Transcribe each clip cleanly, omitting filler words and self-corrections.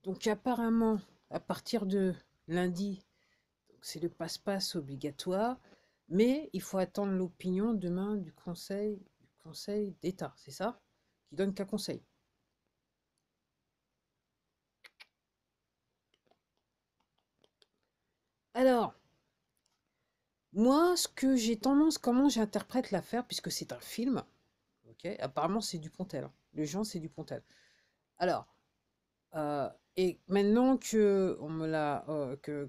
Donc apparemment, à partir de lundi, c'est le passe-passe obligatoire, mais il faut attendre l'opinion demain du Conseil d'État, c'est ça? Qui donne qu'un conseil. Alors, moi, ce que j'ai tendance, comment j'interprète l'affaire, puisque c'est un film, ok? Apparemment, c'est Dupontel, hein. Les gens, c'est Dupontel. Alors, euh, et maintenant que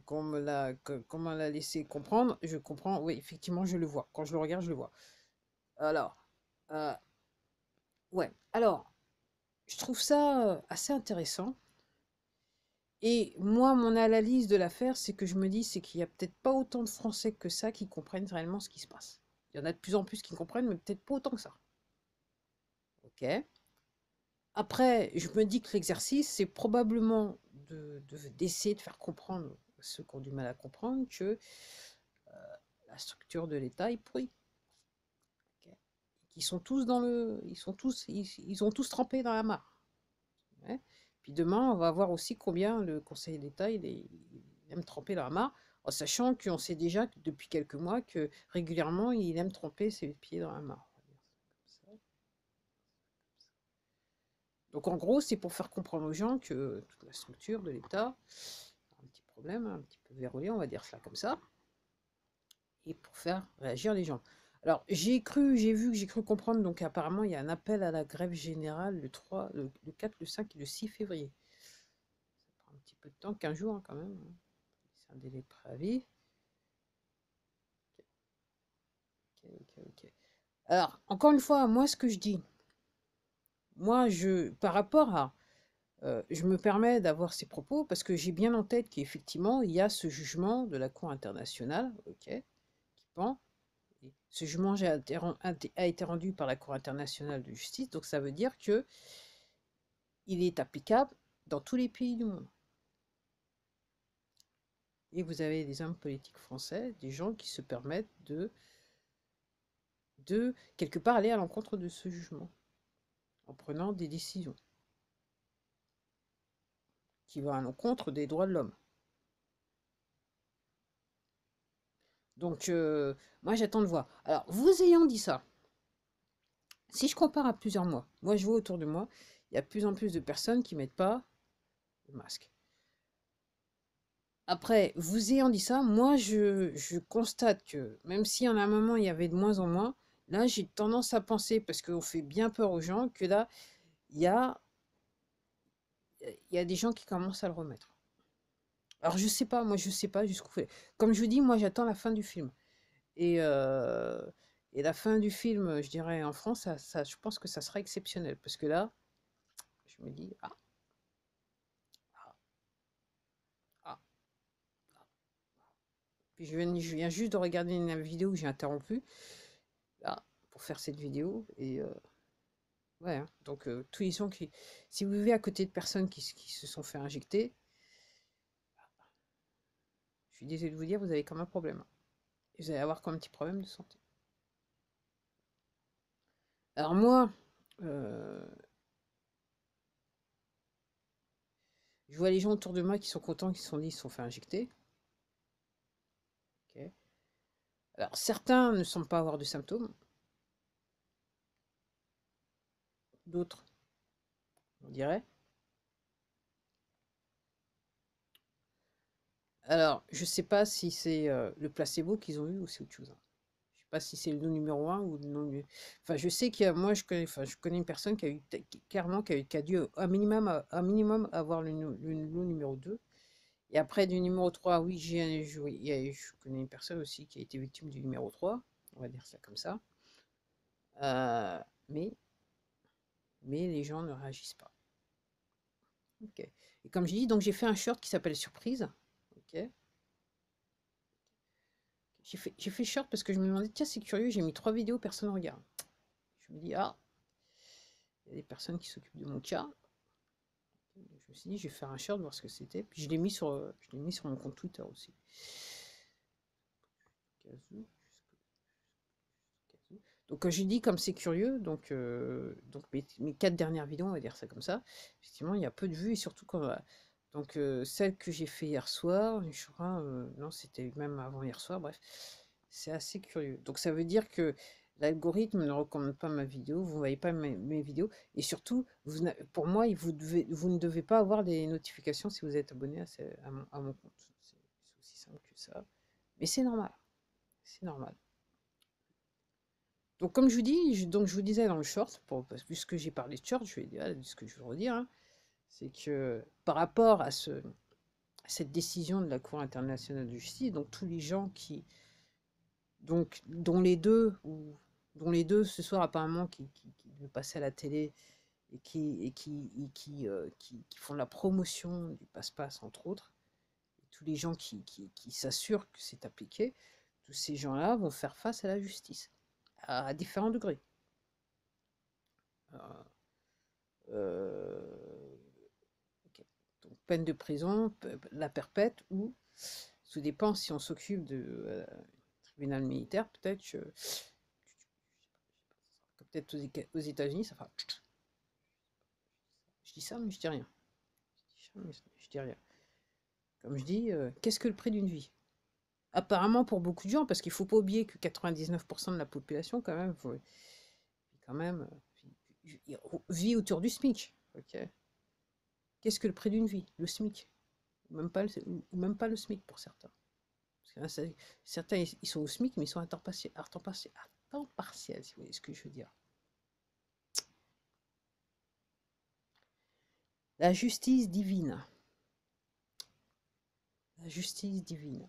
qu'on me l'a laissé comprendre, je comprends. Oui, effectivement, je le vois. Quand je le regarde, je le vois. Alors, euh, ouais. Alors, je trouve ça assez intéressant. Et moi, mon analyse de l'affaire, c'est que je me dis, c'est qu'il y a peut-être pas autant de Français que ça qui comprennent réellement ce qui se passe. Il y en a de plus en plus qui comprennent, mais peut-être pas autant que ça. Ok. Après, je me dis que l'exercice, c'est probablement d'essayer de faire comprendre à ceux qui ont du mal à comprendre que la structure de l'État est pourrie. Ok. Qu'ils sont tous dans le, ils ont tous trempé dans la mare. Ouais. Puis demain, on va voir aussi combien le Conseil d'État il aime tremper dans la mare, en sachant qu'on sait déjà que depuis quelques mois que régulièrement il aime tremper ses pieds dans la mare. Donc en gros, c'est pour faire comprendre aux gens que toute la structure de l'État a un petit problème, un petit peu verrouillé, on va dire cela comme ça, et pour faire réagir les gens. Alors j'ai cru comprendre, donc apparemment il y a un appel à la grève générale le 4, le 5 et le 6 février. Ça prend un petit peu de temps, 15 jours hein, quand même, hein. C'est un délai de préavis. Ok, ok, ok. Alors, encore une fois, moi ce que je dis, par rapport à je me permets d'avoir ces propos parce que j'ai bien en tête qu'effectivement, il y a ce jugement de la Cour internationale, ok, qui pend. Et ce jugement a été rendu par la Cour internationale de justice, donc ça veut dire que il est applicable dans tous les pays du monde. Et vous avez des hommes politiques français, des gens qui se permettent de quelque part aller à l'encontre de ce jugement en prenant des décisions qui vont à l'encontre des droits de l'homme. Donc, moi, j'attends de voir. Alors, vous ayant dit ça, si je compare à plusieurs mois, moi, je vois autour de moi, il y a de plus en plus de personnes qui ne mettent pas le masque. Après, vous ayant dit ça, moi, je constate que même si en un moment, il y avait de moins en moins, là, j'ai tendance à penser, parce qu'on fait bien peur aux gens, que là, il y a, il y a des gens qui commencent à le remettre. Alors, je sais pas, moi, je sais pas jusqu'où fait. Comme je vous dis, moi, j'attends la fin du film. Et, euh, et la fin du film, je dirais, en France, je pense que ça sera exceptionnel. Parce que là, je me dis, ah, ah, ah. Puis je viens juste de regarder une vidéo que j'ai interrompue, là, pour faire cette vidéo. Et ouais, hein. Donc, tous les gens qui. Si vous vivez à côté de personnes qui se sont fait injecter, je suis désolé de vous dire, vous avez comme un problème, hein. Vous allez avoir comme un petit problème de santé. Alors, moi, euh, je vois les gens autour de moi qui sont contents, qui se sont dit, ils se sont fait injecter. Ok. Alors, certains ne semblent pas avoir de symptômes, d'autres, on dirait. Alors, je sais pas si c'est le placebo qu'ils ont eu ou c'est autre chose, hein. Je sais pas si c'est le lot numéro un ou le lot enfin, je sais qu'il y a, moi, je connais une personne qui a eu, clairement, qui a dû un minimum avoir le lot numéro 2. Et après, du numéro 3 oui, oui, je connais une personne aussi qui a été victime du numéro 3 on va dire ça comme ça. Euh, mais, mais les gens ne réagissent pas. Ok. Et comme je dis, donc j'ai fait un short qui s'appelle Surprise. Ok. J'ai fait short parce que je me demandais, tiens, c'est curieux, j'ai mis 3 vidéos, personne ne regarde. Je me dis, ah, il y a des personnes qui s'occupent de mon cas. Je me suis dit, je vais faire un short, voir ce que c'était. Puis je l'ai mis sur mon compte Twitter aussi. Donc quand j'ai dit comme c'est curieux, donc mes 4 dernières vidéos, on va dire ça comme ça, effectivement, il y a peu de vues et surtout quand Donc, celle que j'ai fait hier soir, je crois, non, c'était même avant hier soir, bref, c'est assez curieux. Donc, ça veut dire que l'algorithme ne recommande pas ma vidéo, vous ne voyez pas mes vidéos, et surtout, pour moi, vous ne devez pas avoir des notifications si vous êtes abonné à mon compte. C'est aussi simple que ça. Mais c'est normal, c'est normal. Donc, comme je vous dis, donc je vous disais dans le short, puisque j'ai parlé de short, je vais dire ce que je veux redire, hein, c'est que par rapport à cette décision de la Cour internationale de justice, donc tous les gens dont les deux, ce soir apparemment, qui veulent passer à la télé et qui font la promotion du passe-passe, entre autres, et tous les gens qui s'assurent que c'est appliqué, tous ces gens-là vont faire face à la justice, à différents degrés. Euh, ok. Donc, peine de prison, la perpète, ou, tout dépend si on s'occupe de tribunal militaire, peut-être peut-être aux États-Unis, ça fera. Je dis ça, mais je dis rien. Je dis rien. Comme je dis, qu'est-ce que le prix d'une vie? Apparemment pour beaucoup de gens, parce qu'il ne faut pas oublier que 99% de la population, quand même, vit autour du SMIC. Ok. Qu'est-ce que le prix d'une vie? Le SMIC. Même pas le SMIC pour certains. Parce que, certains, ils sont au SMIC, mais ils sont à temps partiel, si vous voyez ce que je veux dire. La justice divine. La justice divine.